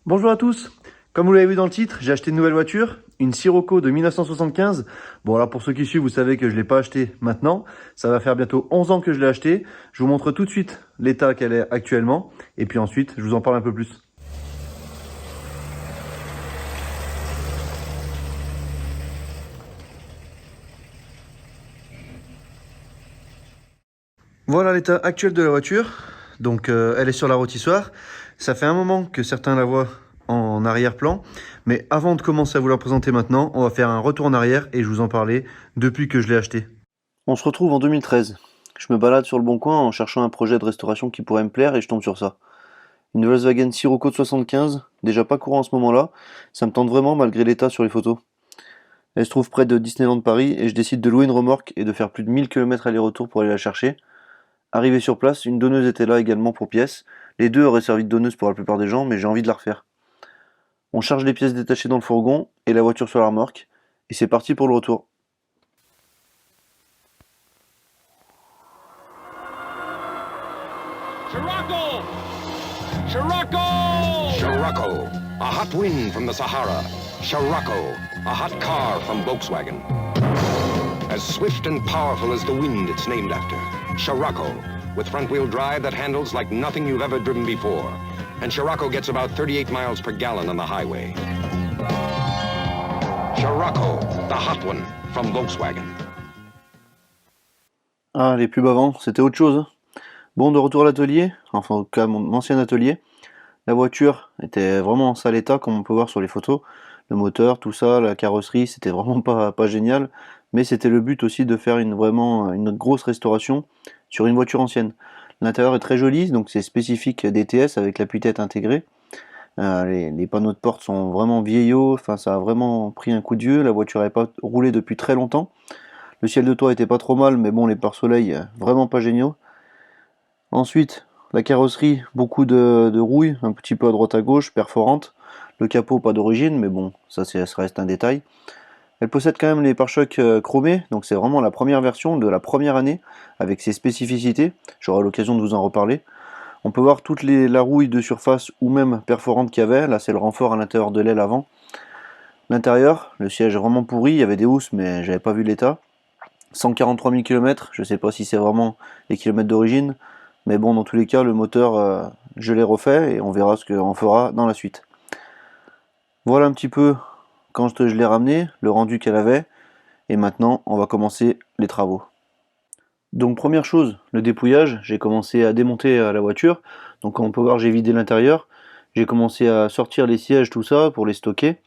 Bonjour à tous. Comme vous l'avez vu dans le titre, j'ai acheté une nouvelle voiture, une Sirocco de 1975. Bon alors pour ceux qui suivent, vous savez que je ne l'ai pas acheté maintenant. Ça va faire bientôt 11 ans que je l'ai acheté. Je vous montre tout de suite l'état qu'elle est actuellement. Et puis ensuite, je vous en parle un peu plus. Voilà l'état actuel de la voiture. Donc elle est sur la rôtissoire. Ça fait un moment que certains la voient en arrière-plan. Mais avant de commencer à vous la présenter maintenant, on va faire un retour en arrière et je vous en parlais depuis que je l'ai acheté. On se retrouve en 2013. Je me balade sur le bon coin en cherchant un projet de restauration qui pourrait me plaire et je tombe sur ça. Une Volkswagen Sirocco de 75, déjà pas courant en ce moment-là, ça me tente vraiment malgré l'état sur les photos. Elle se trouve près de Disneyland Paris et je décide de louer une remorque et de faire plus de 1000 km aller-retour pour aller la chercher. Arrivé sur place, une donneuse était là également pour pièces. Les deux auraient servi de donneuse pour la plupart des gens, mais j'ai envie de la refaire. On charge les pièces détachées dans le fourgon et la voiture sur la remorque, et c'est parti pour le retour. Scirocco! Scirocco! Scirocco, a hot wind from the Sahara. Scirocco, a hot car from Volkswagen. As swift and powerful as the wind it's named after. Scirocco, with front-wheel drive that handles like nothing you've ever driven before. And Scirocco gets about 38 miles per gallon on the highway. Scirocco, the hot one from Volkswagen. Ah, les pubs avant, c'était autre chose, hein. Bon, de retour à l'atelier, enfin au cas mon ancien atelier. La voiture était vraiment en sale état, comme on peut voir sur les photos. Le moteur, tout ça, la carrosserie, c'était vraiment pas génial. Mais c'était le but aussi de faire vraiment une grosse restauration sur une voiture ancienne. L'intérieur est très joli, donc c'est spécifique DTS avec l'appui-tête intégré. Les panneaux de porte sont vraiment vieillots, enfin ça a vraiment pris un coup de vieux. La voiture n'avait pas roulé depuis très longtemps. Le ciel de toit était pas trop mal, mais bon, les pare-soleil vraiment pas géniaux. Ensuite, la carrosserie, beaucoup de rouille, un petit peu à droite à gauche, perforante. Le capot, pas d'origine, mais bon, ça reste un détail. Elle possède quand même les pare-chocs chromés, donc c'est vraiment la première version de la première année, avec ses spécificités. J'aurai l'occasion de vous en reparler. On peut voir la rouille de surface ou même perforante qu'il y avait. Là, c'est le renfort à l'intérieur de l'aile avant. L'intérieur, le siège est vraiment pourri, il y avait des housses, mais j'avais pas vu l'état. 143 000 km, je sais pas si c'est vraiment les kilomètres d'origine. Mais bon, dans tous les cas, le moteur, je l'ai refait et on verra ce qu'on fera dans la suite. Voilà un petit peu quand je l'ai ramené, le rendu qu'elle avait. Et maintenant, on va commencer les travaux. Donc première chose, le dépouillage. J'ai commencé à démonter la voiture. Donc comme on peut voir, j'ai vidé l'intérieur. J'ai commencé à sortir les sièges, tout ça, pour les stocker.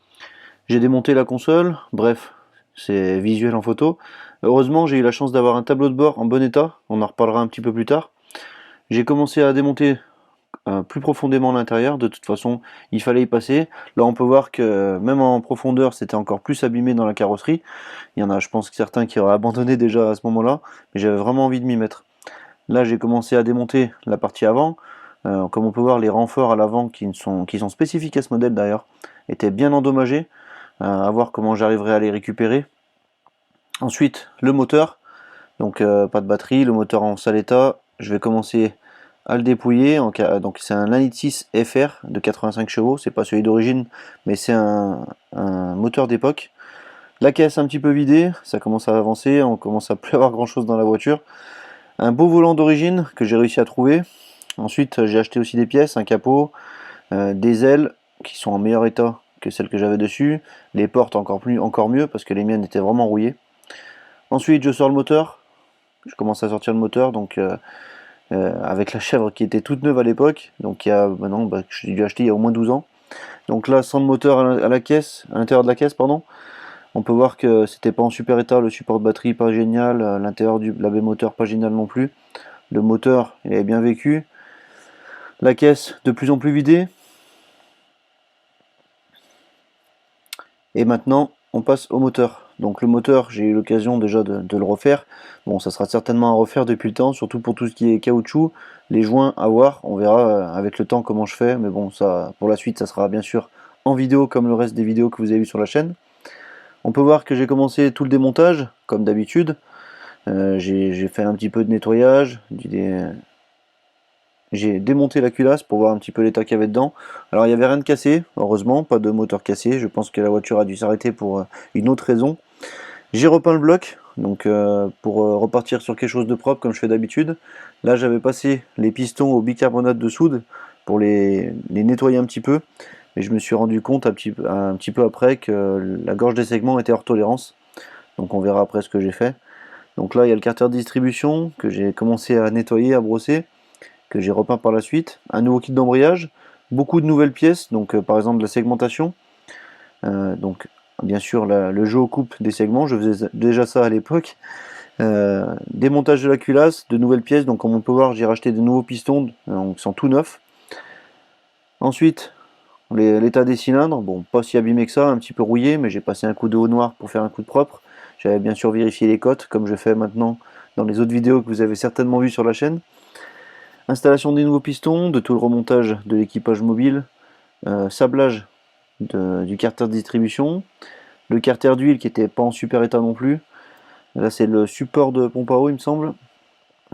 J'ai démonté la console. Bref, c'est visuel en photo. Heureusement, j'ai eu la chance d'avoir un tableau de bord en bon état. On en reparlera un petit peu plus tard. J'ai commencé à démonter plus profondément l'intérieur. De toute façon, il fallait y passer. Là, on peut voir que même en profondeur, c'était encore plus abîmé dans la carrosserie. Il y en a, je pense, que certains qui auraient abandonné déjà à ce moment-là, mais j'avais vraiment envie de m'y mettre. Là, j'ai commencé à démonter la partie avant. Comme on peut voir, les renforts à l'avant, qui sont spécifiques à ce modèle d'ailleurs, étaient bien endommagés. À voir comment j'arriverai à les récupérer. Ensuite, le moteur. Donc, pas de batterie, le moteur en sale état. Je vais commencer à le dépouiller. Donc c'est un Lanit 6 FR de 85 chevaux, c'est pas celui d'origine, mais c'est un moteur d'époque. La caisse un petit peu vidée, ça commence à avancer, on commence à plus avoir grand chose dans la voiture. Un beau volant d'origine que j'ai réussi à trouver. Ensuite j'ai acheté aussi des pièces, un capot, des ailes qui sont en meilleur état que celles que j'avais dessus, les portes encore mieux parce que les miennes étaient vraiment rouillées. Ensuite je sors le moteur, je commence à sortir le moteur, donc avec la chèvre qui était toute neuve à l'époque, donc il y a maintenant, j'ai dû acheter il y a au moins 12 ans. Donc là, sans le moteur à la caisse, à l'intérieur de la caisse, pardon, on peut voir que c'était pas en super état, le support de batterie pas génial, l'intérieur de la baie moteur pas génial non plus. Le moteur, il avait bien vécu. La caisse de plus en plus vidée. Et maintenant, on passe au moteur. Donc le moteur, j'ai eu l'occasion déjà de le refaire. Bon, ça sera certainement à refaire depuis le temps, surtout pour tout ce qui est caoutchouc. Les joints à voir, on verra avec le temps comment je fais. Mais bon, ça, pour la suite, ça sera bien sûr en vidéo comme le reste des vidéos que vous avez vues sur la chaîne. On peut voir que j'ai commencé tout le démontage, comme d'habitude. J'ai fait un petit peu de nettoyage. j'ai démonté la culasse pour voir un petit peu l'état qu'il y avait dedans. Alors il n'y avait rien de cassé, heureusement, pas de moteur cassé. Je pense que la voiture a dû s'arrêter pour une autre raison. J'ai repeint le bloc, donc pour repartir sur quelque chose de propre comme je fais d'habitude. Là j'avais passé les pistons au bicarbonate de soude pour les nettoyer un petit peu. Mais je me suis rendu compte un petit peu après que la gorge des segments était hors tolérance. Donc on verra après ce que j'ai fait. Donc là il y a le carter de distribution que j'ai commencé à nettoyer, à brosser, que j'ai repeint par la suite. Un nouveau kit d'embrayage, beaucoup de nouvelles pièces, donc par exemple la segmentation. Donc bien sûr le jeu aux coupes des segments, je faisais déjà ça à l'époque. Démontage de la culasse, de nouvelles pièces, donc comme on peut voir j'ai racheté de nouveaux pistons, donc ils sont tout neufs. Ensuite l'état des cylindres, bon pas si abîmé que ça, un petit peu rouillé, mais j'ai passé un coup de haut noir pour faire un coup de propre. J'avais bien sûr vérifié les cotes, comme je fais maintenant dans les autres vidéos que vous avez certainement vues sur la chaîne. Installation des nouveaux pistons, de tout le remontage de l'équipage mobile, sablage du carter de distribution, le carter d'huile qui était pas en super état non plus. Là c'est le support de pompe à eau il me semble.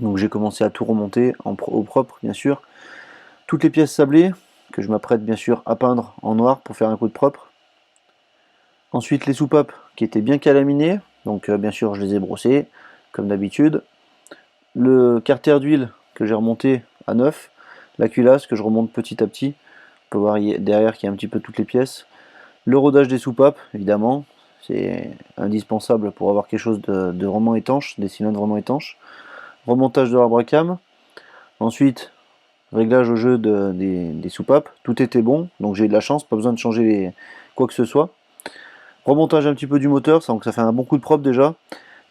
Donc j'ai commencé à tout remonter au propre bien sûr. Toutes les pièces sablées que je m'apprête bien sûr à peindre en noir pour faire un coup de propre. Ensuite les soupapes qui étaient bien calaminées, donc bien sûr je les ai brossées comme d'habitude. Le carter d'huile que j'ai remonté à neuf, la culasse que je remonte petit à petit. On peut voir derrière qu'il y a un petit peu toutes les pièces. Le rodage des soupapes, évidemment, c'est indispensable pour avoir quelque chose de vraiment étanche, des cylindres vraiment étanches. Remontage de l'arbre à cam. Ensuite, réglage au jeu des soupapes. Tout était bon, donc j'ai eu de la chance, pas besoin de changer quoi que ce soit. Remontage un petit peu du moteur, donc ça fait un bon coup de propre déjà.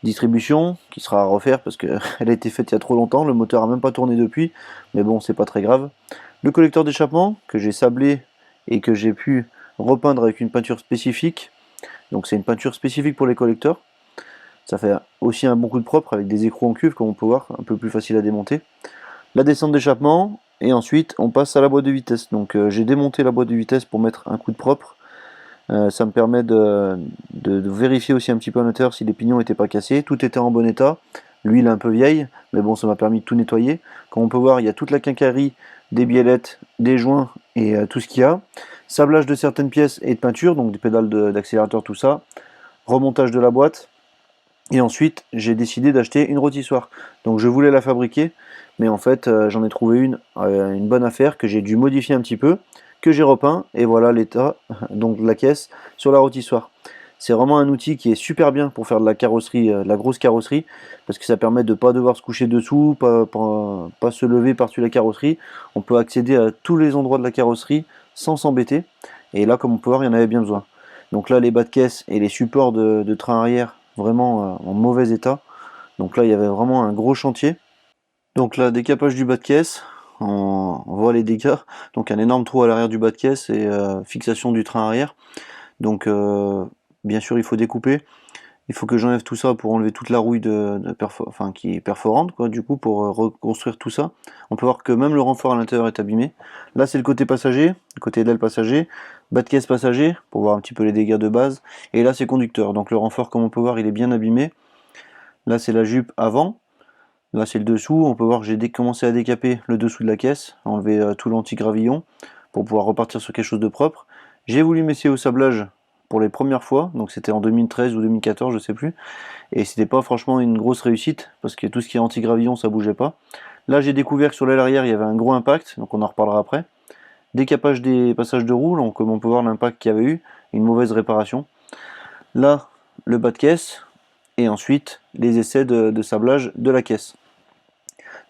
Distribution, qui sera à refaire parce qu'elle a été faite il y a trop longtemps, le moteur a même pas tourné depuis, mais bon, c'est pas très grave. Le collecteur d'échappement, que j'ai sablé et que j'ai pu repeindre avec une peinture spécifique. Donc c'est une peinture spécifique pour les collecteurs. Ça fait aussi un bon coup de propre avec des écrous en cuve, comme on peut voir, un peu plus facile à démonter. La descente d'échappement, et ensuite on passe à la boîte de vitesse. Donc j'ai démonté la boîte de vitesse pour mettre un coup de propre. Ça me permet de vérifier aussi un petit peu à l'intérieur si les pignons n'étaient pas cassés. Tout était en bon état. L'huile un peu vieille, mais bon, ça m'a permis de tout nettoyer. Comme on peut voir, il y a toute la quincaillerie, des biellettes, des joints et tout ce qu'il y a. Sablage de certaines pièces et de peinture, donc des pédales d'accélérateur, tout ça. Remontage de la boîte. Et ensuite, j'ai décidé d'acheter une rôtissoire. Donc je voulais la fabriquer, mais en fait, j'en ai trouvé une bonne affaire que j'ai dû modifier un petit peu, que j'ai repeint, et voilà l'état donc de la caisse sur la rôtissoire. C'est vraiment un outil qui est super bien pour faire de la carrosserie, de la grosse carrosserie, parce que ça permet de ne pas devoir se coucher dessous, pas se lever par-dessus la carrosserie. On peut accéder à tous les endroits de la carrosserie sans s'embêter, et là, comme on peut voir, il y en avait bien besoin. Donc là, les bas de caisse et les supports de train arrière, vraiment en mauvais état. Donc là, il y avait vraiment un gros chantier. Donc là, décapage du bas de caisse, on voit les dégâts. Donc un énorme trou à l'arrière du bas de caisse et fixation du train arrière. Donc bien sûr, il faut découper. Il faut que j'enlève tout ça pour enlever toute la rouille qui est perforante, quoi, du coup, pour reconstruire tout ça. On peut voir que même le renfort à l'intérieur est abîmé. Là, c'est le côté passager, le côté d'aile passager, bas de caisse passager, pour voir un petit peu les dégâts de base. Et là, c'est conducteur. Donc le renfort, comme on peut voir, il est bien abîmé. Là, c'est la jupe avant. Là, c'est le dessous. On peut voir que j'ai commencé à décaper le dessous de la caisse, enlever tout l'anti-gravillon pour pouvoir repartir sur quelque chose de propre. J'ai voulu m'essayer au sablage pour les premières fois, donc c'était en 2013 ou 2014, je sais plus, et c'était pas franchement une grosse réussite, parce que tout ce qui est anti-gravillon, ça bougeait pas. Là, j'ai découvert que sur l'aile arrière, il y avait un gros impact, donc on en reparlera après. Décapage des passages de roue, donc comme on peut voir l'impact qu'il y avait eu, une mauvaise réparation. Là, le bas de caisse, et ensuite les essais de sablage de la caisse.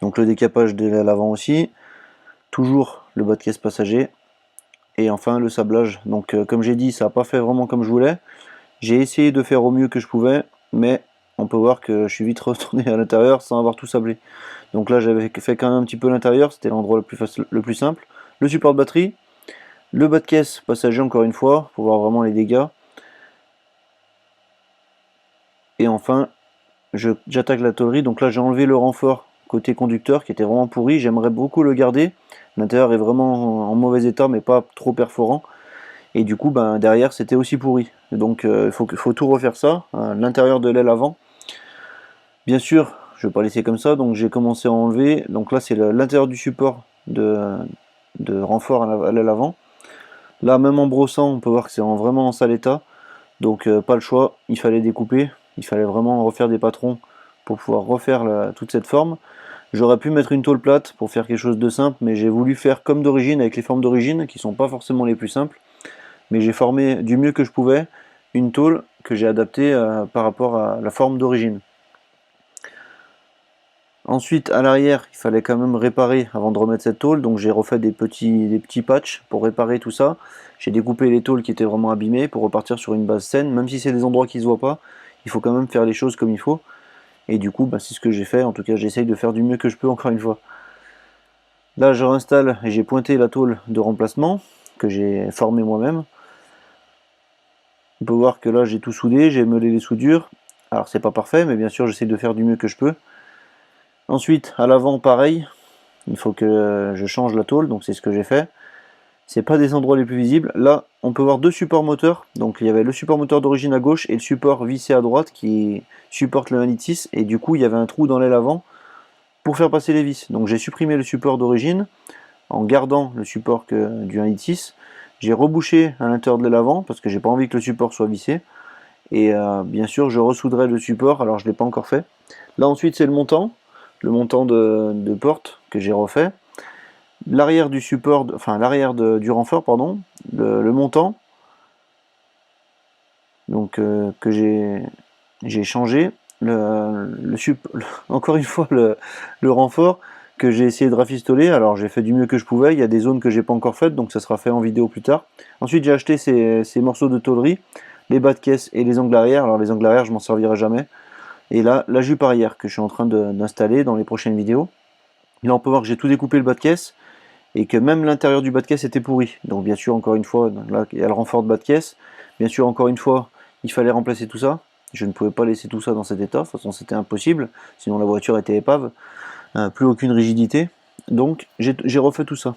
Donc le décapage de l'avant aussi, toujours le bas de caisse passager, et enfin le sablage. Donc comme j'ai dit, ça n'a pas fait vraiment comme je voulais. J'ai essayé de faire au mieux que je pouvais, mais on peut voir que je suis vite retourné à l'intérieur sans avoir tout sablé. Donc là j'avais fait quand même un petit peu l'intérieur, c'était l'endroit le plus simple. Le support de batterie, le bas de caisse passager encore une fois, pour voir vraiment les dégâts. Et enfin, j'attaque la tôlerie, donc là j'ai enlevé le renfort côté conducteur qui était vraiment pourri, j'aimerais beaucoup le garder. L'intérieur est vraiment en mauvais état mais pas trop perforant. Et du coup derrière c'était aussi pourri. Donc il faut tout refaire ça, l'intérieur de l'aile avant. Bien sûr, je ne vais pas laisser comme ça, donc j'ai commencé à enlever. Donc là c'est l'intérieur du support de renfort à l'avant. Là, même en brossant, on peut voir que c'est vraiment en sale état. Donc pas le choix, il fallait découper. Il fallait vraiment refaire des patrons pour pouvoir refaire toute cette forme. J'aurais pu mettre une tôle plate pour faire quelque chose de simple, mais j'ai voulu faire comme d'origine, avec les formes d'origine, qui sont pas forcément les plus simples. Mais j'ai formé du mieux que je pouvais une tôle que j'ai adaptée par rapport à la forme d'origine. Ensuite, à l'arrière, il fallait quand même réparer avant de remettre cette tôle, donc j'ai refait des petits patchs pour réparer tout ça. J'ai découpé les tôles qui étaient vraiment abîmées pour repartir sur une base saine, même si c'est des endroits qui ne se voient pas, il faut quand même faire les choses comme il faut. Et du coup, c'est ce que j'ai fait, en tout cas j'essaye de faire du mieux que je peux encore une fois. Là, je réinstalle et j'ai pointé la tôle de remplacement, que j'ai formée moi-même. On peut voir que là j'ai tout soudé, j'ai meulé les soudures. Alors c'est pas parfait, mais bien sûr j'essaie de faire du mieux que je peux. Ensuite, à l'avant, pareil, il faut que je change la tôle, donc c'est ce que j'ai fait. C'est pas des endroits les plus visibles. Là, on peut voir deux supports moteurs. Donc il y avait le support moteur d'origine à gauche et le support vissé à droite qui supporte le 1,6 litre. Et du coup, il y avait un trou dans l'aile avant pour faire passer les vis. Donc j'ai supprimé le support d'origine en gardant le support du 1,6 litre. J'ai rebouché à l'intérieur de l'aile avant parce que j'ai pas envie que le support soit vissé. Et bien sûr, je ressoudrai le support. Alors je l'ai pas encore fait. Là ensuite, c'est le montant de porte que j'ai refait. L'arrière du support, enfin l'arrière du renfort, pardon, le montant, donc que j'ai changé, encore une fois le renfort que j'ai essayé de rafistoler. Alors j'ai fait du mieux que je pouvais, il y a des zones que j'ai pas encore faites, donc ça sera fait en vidéo plus tard. Ensuite j'ai acheté ces morceaux de tôlerie, les bas de caisse et les angles arrière. Alors les angles arrière je m'en servirai jamais. Et là, la jupe arrière que je suis en train d'installer dans les prochaines vidéos. Là on peut voir que j'ai tout découpé le bas de caisse, et que même l'intérieur du bas de caisse était pourri. Donc bien sûr, encore une fois, là il y a le renfort de bas de caisse. Bien sûr, encore une fois, il fallait remplacer tout ça. Je ne pouvais pas laisser tout ça dans cet état, de toute façon c'était impossible, sinon la voiture était épave, plus aucune rigidité. Donc j'ai refait tout ça.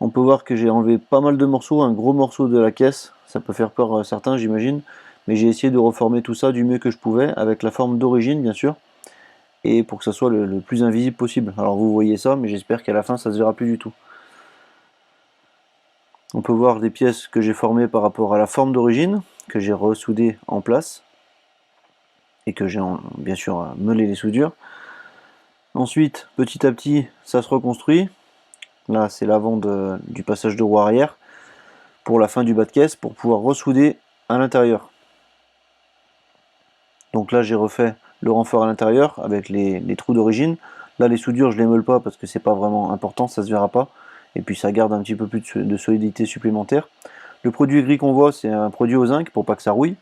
On peut voir que j'ai enlevé pas mal de morceaux, un gros morceau de la caisse, ça peut faire peur à certains j'imagine, mais j'ai essayé de reformer tout ça du mieux que je pouvais, avec la forme d'origine bien sûr, et pour que ça soit le plus invisible possible. Alors vous voyez ça, mais j'espère qu'à la fin ça se verra plus du tout. On peut voir des pièces que j'ai formées par rapport à la forme d'origine, que j'ai ressoudées en place, et que j'ai bien sûr meulé les soudures. Ensuite, petit à petit, ça se reconstruit. Là, c'est l'avant du passage de roue arrière, pour la fin du bas de caisse, pour pouvoir ressouder à l'intérieur. Donc là, j'ai refait le renfort à l'intérieur, avec les trous d'origine. Là, les soudures, je les meule pas, parce que c'est pas vraiment important, ça se verra pas. Et puis ça garde un petit peu plus de solidité supplémentaire. Le produit gris qu'on voit, c'est un produit au zinc pour pas que ça rouille.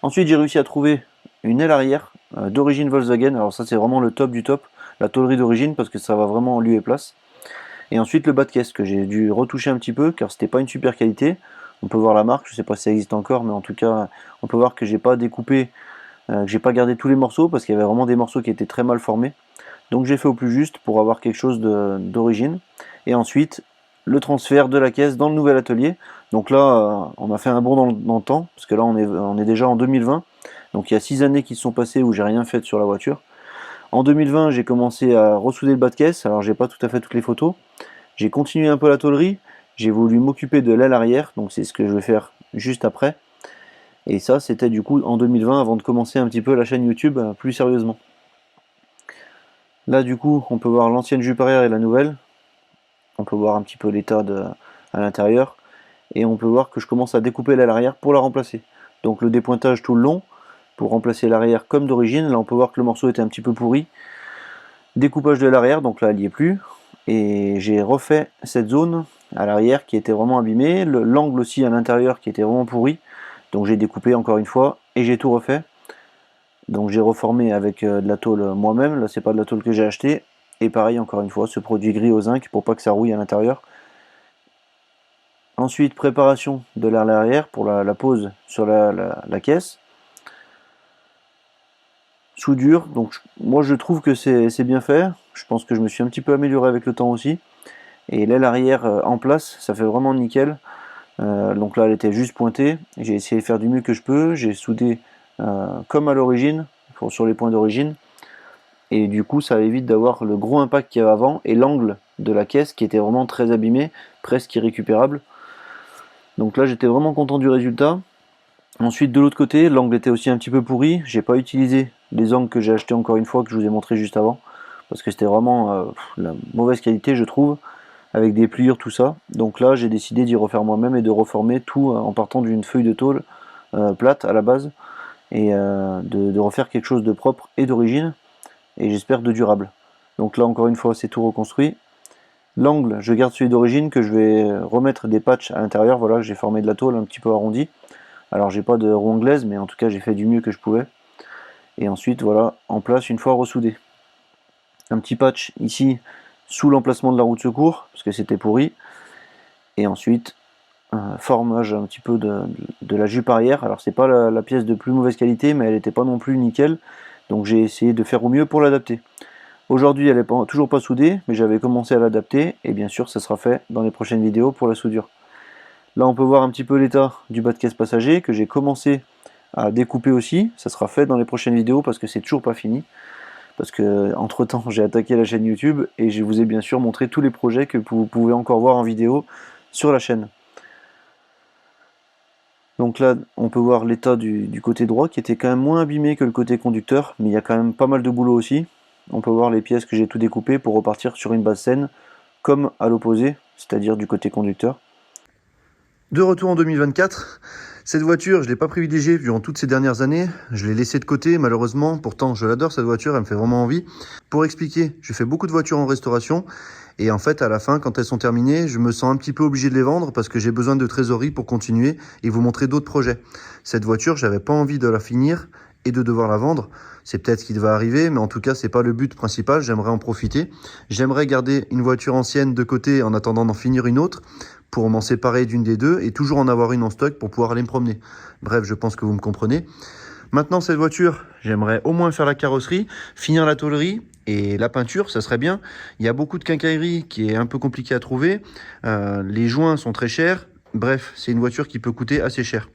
Ensuite, j'ai réussi à trouver une aile arrière d'origine Volkswagen. Alors ça, c'est vraiment le top du top, la tôlerie d'origine, parce que ça va vraiment en lieu et place. Et ensuite, le bas de caisse que j'ai dû retoucher un petit peu, car c'était pas une super qualité. On peut voir la marque, je sais pas si ça existe encore, mais en tout cas, on peut voir que j'ai pas découpé, que j'ai pas gardé tous les morceaux, parce qu'il y avait vraiment des morceaux qui étaient très mal formés. Donc j'ai fait au plus juste pour avoir quelque chose d'origine. Et ensuite, le transfert de la caisse dans le nouvel atelier. Donc là, on a fait un bond dans le temps, parce que là, on est déjà en 2020. Donc il y a 6 années qui se sont passées où j'ai rien fait sur la voiture. En 2020, j'ai commencé à ressouder le bas de caisse. Alors j'ai pas tout à fait toutes les photos. J'ai continué un peu la tôlerie. J'ai voulu m'occuper de l'aile arrière, donc c'est ce que je vais faire juste après. Et ça, c'était du coup en 2020, avant de commencer un petit peu la chaîne YouTube plus sérieusement. Là, du coup, on peut voir l'ancienne jupe arrière et la nouvelle. On peut voir un petit peu l'état à l'intérieur. Et on peut voir que je commence à découper l'aile arrière pour la remplacer. Donc le dépointage tout le long, pour remplacer l'arrière comme d'origine. Là, on peut voir que le morceau était un petit peu pourri. Découpage de l'arrière, donc là, il n'y est plus. Et j'ai refait cette zone à l'arrière qui était vraiment abîmée. L'angle aussi à l'intérieur qui était vraiment pourri. Donc j'ai découpé encore une fois et j'ai tout refait. Donc j'ai reformé avec de la tôle moi-même. Là, c'est pas de la tôle que j'ai acheté. Et pareil, encore une fois, ce produit gris au zinc pour pas que ça rouille à l'intérieur. Ensuite, préparation de l'aile arrière pour la pose sur la caisse. Soudure, donc moi je trouve que c'est bien fait. Je pense que je me suis un petit peu amélioré avec le temps aussi. Et l'aile arrière en place, ça fait vraiment nickel. Donc là, elle était juste pointée. J'ai essayé de faire du mieux que je peux. J'ai soudé comme à l'origine, sur les points d'origine. Et du coup, ça évite d'avoir le gros impact qu'il y avait avant et l'angle de la caisse qui était vraiment très abîmée, presque irrécupérable. Donc là j'étais vraiment content du résultat. Ensuite de l'autre côté, l'angle était aussi un petit peu pourri. J'ai pas utilisé les angles que j'ai achetés encore une fois, que je vous ai montré juste avant, parce que c'était vraiment la mauvaise qualité je trouve, avec des pliures tout ça. Donc là j'ai décidé d'y refaire moi-même et de reformer tout en partant d'une feuille de tôle plate à la base, et de refaire quelque chose de propre et d'origine, et j'espère de durable. Donc là encore une fois c'est tout reconstruit. L'angle, je garde celui d'origine que je vais remettre des patchs à l'intérieur. Voilà, j'ai formé de la tôle un petit peu arrondie. Alors j'ai pas de roue anglaise, mais en tout cas j'ai fait du mieux que je pouvais. Et ensuite voilà, en place une fois ressoudé. Un petit patch ici sous l'emplacement de la roue de secours, parce que c'était pourri. Et ensuite un formage un petit peu de la jupe arrière. Alors c'est pas la pièce de plus mauvaise qualité, mais elle n'était pas non plus nickel. Donc j'ai essayé de faire au mieux pour l'adapter. Aujourd'hui elle n'est toujours pas soudée, mais j'avais commencé à l'adapter. Et bien sûr ça sera fait dans les prochaines vidéos pour la soudure. Là on peut voir un petit peu l'état du bas de caisse passager que j'ai commencé à découper aussi. Ça sera fait dans les prochaines vidéos parce que c'est toujours pas fini. Parce que entre temps j'ai attaqué la chaîne YouTube et je vous ai bien sûr montré tous les projets que vous pouvez encore voir en vidéo sur la chaîne. Donc là on peut voir l'état du côté droit qui était quand même moins abîmé que le côté conducteur, mais il y a quand même pas mal de boulot aussi. On peut voir les pièces que j'ai tout découpées pour repartir sur une base saine, comme à l'opposé, c'est-à-dire du côté conducteur. De retour en 2024, cette voiture je ne l'ai pas privilégiée durant toutes ces dernières années, je l'ai laissée de côté malheureusement, pourtant je l'adore cette voiture, elle me fait vraiment envie. Pour expliquer, je fais beaucoup de voitures en restauration et en fait à la fin quand elles sont terminées, je me sens un petit peu obligé de les vendre parce que j'ai besoin de trésorerie pour continuer et vous montrer d'autres projets. Cette voiture, j'avais pas envie de la finir et de devoir la vendre. C'est peut-être ce qui va arriver, mais en tout cas c'est pas le but principal, j'aimerais en profiter. J'aimerais garder une voiture ancienne de côté en attendant d'en finir une autre, pour m'en séparer d'une des deux et toujours en avoir une en stock pour pouvoir aller me promener. Bref, je pense que vous me comprenez. Maintenant, cette voiture, j'aimerais au moins faire la carrosserie, finir la tôlerie et la peinture, ça serait bien. Il y a beaucoup de quincaillerie qui est un peu compliqué à trouver. Les joints sont très chers. Bref, c'est une voiture qui peut coûter assez cher.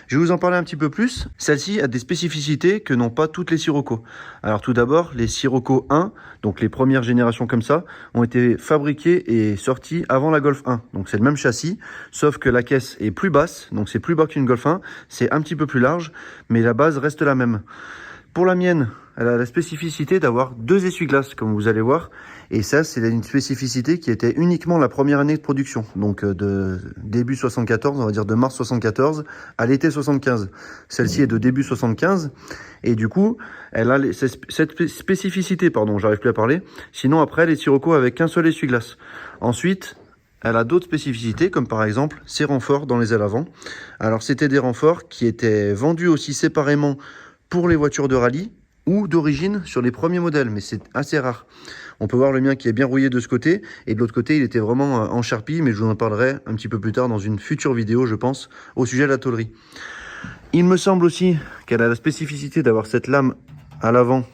Je vais vous en parler un petit peu plus. Celle-ci a des spécificités que n'ont pas toutes les Sirocco. Alors tout d'abord, les Sirocco 1, donc les premières générations comme ça, ont été fabriquées et sorties avant la Golf 1. Donc c'est le même châssis, sauf que la caisse est plus basse, donc c'est plus bas qu'une Golf 1, c'est un petit peu plus large, mais la base reste la même. Pour la mienne, elle a la spécificité d'avoir 2 essuie-glaces, comme vous allez voir. Et ça, c'est une spécificité qui était uniquement la première année de production. Donc de début 74, on va dire de mars 74 à l'été 75. Celle-ci est de début 75. Et du coup, elle a cette spécificité, pardon, j'arrive plus à parler. Sinon, après, les Sirocco avec qu'un seul essuie-glace. Ensuite, elle a d'autres spécificités, comme par exemple ses renforts dans les ailes avant. Alors, c'était des renforts qui étaient vendus aussi séparément pour les voitures de rallye ou d'origine sur les premiers modèles, mais c'est assez rare. On peut voir le mien qui est bien rouillé de ce côté, et de l'autre côté il était vraiment en charpie, mais je vous en parlerai un petit peu plus tard dans une future vidéo, je pense, au sujet de la tôlerie. Il me semble aussi qu'elle a la spécificité d'avoir cette lame à l'avant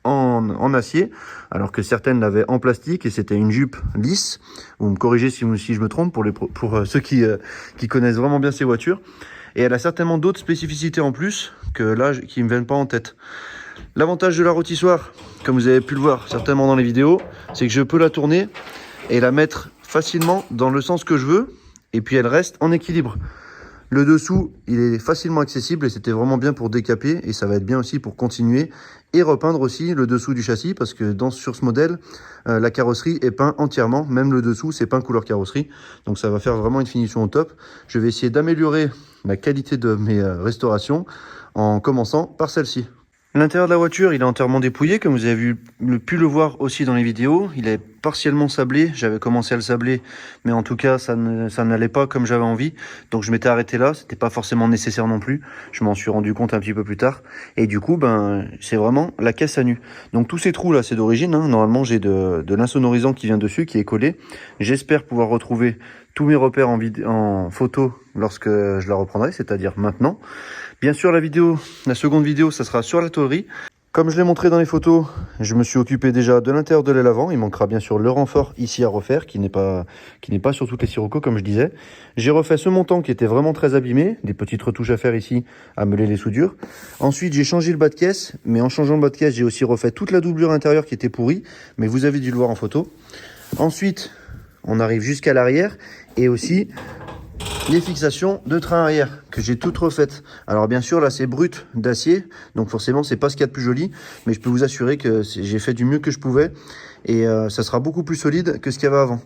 en acier, alors que certaines l'avaient en plastique et c'était une jupe lisse. Vous me corrigez si je me trompe pour ceux qui connaissent vraiment bien ces voitures. Et elle a certainement d'autres spécificités en plus que là qui ne me viennent pas en tête. L'avantage de la rôtissoire, comme vous avez pu le voir certainement dans les vidéos, c'est que je peux la tourner et la mettre facilement dans le sens que je veux, et puis elle reste en équilibre. Le dessous, il est facilement accessible et c'était vraiment bien pour décaper, et ça va être bien aussi pour continuer et repeindre aussi le dessous du châssis, parce que sur ce modèle, la carrosserie est peinte entièrement, même le dessous c'est peint couleur carrosserie, donc ça va faire vraiment une finition au top. Je vais essayer d'améliorer la qualité de mes restaurations en commençant par celle-ci. L'intérieur de la voiture, il est entièrement dépouillé, comme vous avez pu le voir aussi dans les vidéos. Il est partiellement sablé, j'avais commencé à le sabler, mais en tout cas, ça n'allait pas comme j'avais envie. Donc je m'étais arrêté là, c'était pas forcément nécessaire non plus. Je m'en suis rendu compte un petit peu plus tard. Et du coup, c'est vraiment la caisse à nu. Donc tous ces trous là, c'est d'origine. Normalement, j'ai de l'insonorisant qui vient dessus, qui est collé. J'espère pouvoir retrouver tous mes repères en photo lorsque je la reprendrai, c'est-à-dire maintenant. Bien sûr, la seconde vidéo, ça sera sur la tôlerie. Comme je l'ai montré dans les photos, je me suis occupé déjà de l'intérieur de l'aile avant. Il manquera bien sûr le renfort ici à refaire, qui n'est pas sur toutes les Sirocco, comme je disais. J'ai refait ce montant qui était vraiment très abîmé, des petites retouches à faire ici, à meuler les soudures. Ensuite, j'ai changé le bas de caisse, mais en changeant le bas de caisse, j'ai aussi refait toute la doublure intérieure qui était pourrie, mais vous avez dû le voir en photo. Ensuite, on arrive jusqu'à l'arrière, et aussi les fixations de train arrière que j'ai toutes refaites. Alors bien sûr là c'est brut d'acier, donc forcément c'est pas ce qu'il y a de plus joli, mais je peux vous assurer que j'ai fait du mieux que je pouvais, et ça sera beaucoup plus solide que ce qu'il y avait avant.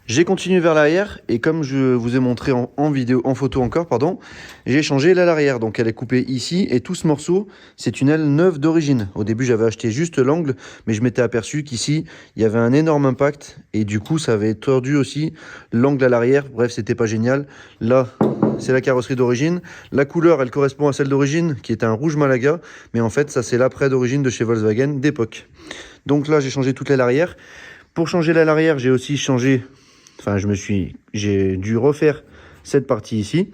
J'ai continué vers l'arrière, et comme je vous ai montré en photo encore, pardon, j'ai changé l'aile arrière. Donc elle est coupée ici, et tout ce morceau, c'est une aile neuve d'origine. Au début, j'avais acheté juste l'angle, mais je m'étais aperçu qu'ici, il y avait un énorme impact, et du coup, ça avait tordu aussi l'angle à l'arrière. Bref, c'était pas génial. Là, c'est la carrosserie d'origine. La couleur, elle correspond à celle d'origine, qui est un rouge Malaga, mais en fait, ça c'est l'après d'origine de chez Volkswagen d'époque. Donc là, j'ai changé toute l'aile arrière. Pour changer l'aile arrière, j'ai aussi changé... Enfin, j'ai dû refaire cette partie ici,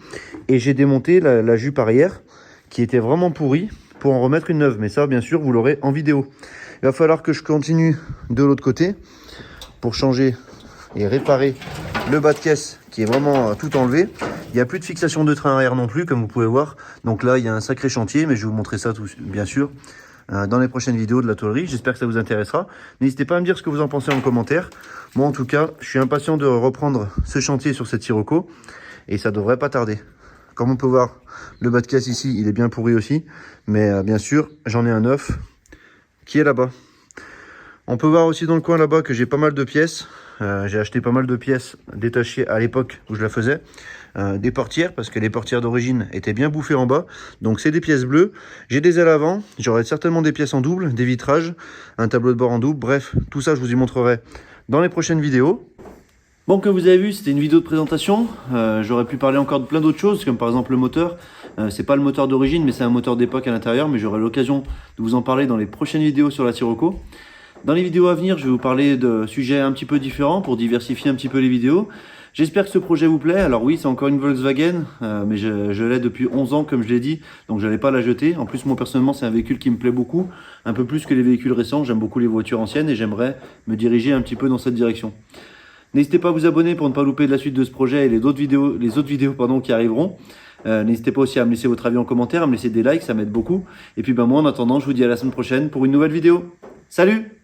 et j'ai démonté la jupe arrière qui était vraiment pourrie pour en remettre une neuve. Mais ça, bien sûr, vous l'aurez en vidéo. Il va falloir que je continue de l'autre côté pour changer et réparer le bas de caisse qui est vraiment tout enlevé. Il n'y a plus de fixation de train arrière non plus, comme vous pouvez voir. Donc là, il y a un sacré chantier, mais je vais vous montrer ça bien sûr dans les prochaines vidéos de la tôlerie. J'espère que ça vous intéressera. N'hésitez pas à me dire ce que vous en pensez en commentaire. Moi, en tout cas, je suis impatient de reprendre ce chantier sur cette Sirocco, et ça devrait pas tarder. Comme on peut voir, le bas de caisse ici, il est bien pourri aussi, mais bien sûr, j'en ai un neuf qui est là-bas. On peut voir aussi dans le coin là-bas que j'ai pas mal de pièces. J'ai acheté pas mal de pièces détachées à l'époque où je la faisais. Des portières, parce que les portières d'origine étaient bien bouffées en bas. Donc c'est des pièces bleues. J'ai des ailes avant. J'aurai certainement des pièces en double, des vitrages, un tableau de bord en double. Bref, tout ça je vous y montrerai dans les prochaines vidéos. Bon, comme vous avez vu, c'était une vidéo de présentation. J'aurais pu parler encore de plein d'autres choses, comme par exemple le moteur. C'est pas le moteur d'origine, mais c'est un moteur d'époque à l'intérieur. Mais j'aurai l'occasion de vous en parler dans les prochaines vidéos sur la Sirocco. Dans les vidéos à venir, je vais vous parler de sujets un petit peu différents pour diversifier un petit peu les vidéos. J'espère que ce projet vous plaît. Alors oui, c'est encore une Volkswagen, mais je l'ai depuis 11 ans, comme je l'ai dit, donc je n'allais pas la jeter. En plus, moi personnellement, c'est un véhicule qui me plaît beaucoup, un peu plus que les véhicules récents. J'aime beaucoup les voitures anciennes et j'aimerais me diriger un petit peu dans cette direction. N'hésitez pas à vous abonner pour ne pas louper la suite de ce projet et les autres vidéos qui arriveront. N'hésitez pas aussi à me laisser votre avis en commentaire, à me laisser des likes, ça m'aide beaucoup. Et puis moi, en attendant, je vous dis à la semaine prochaine pour une nouvelle vidéo. Salut!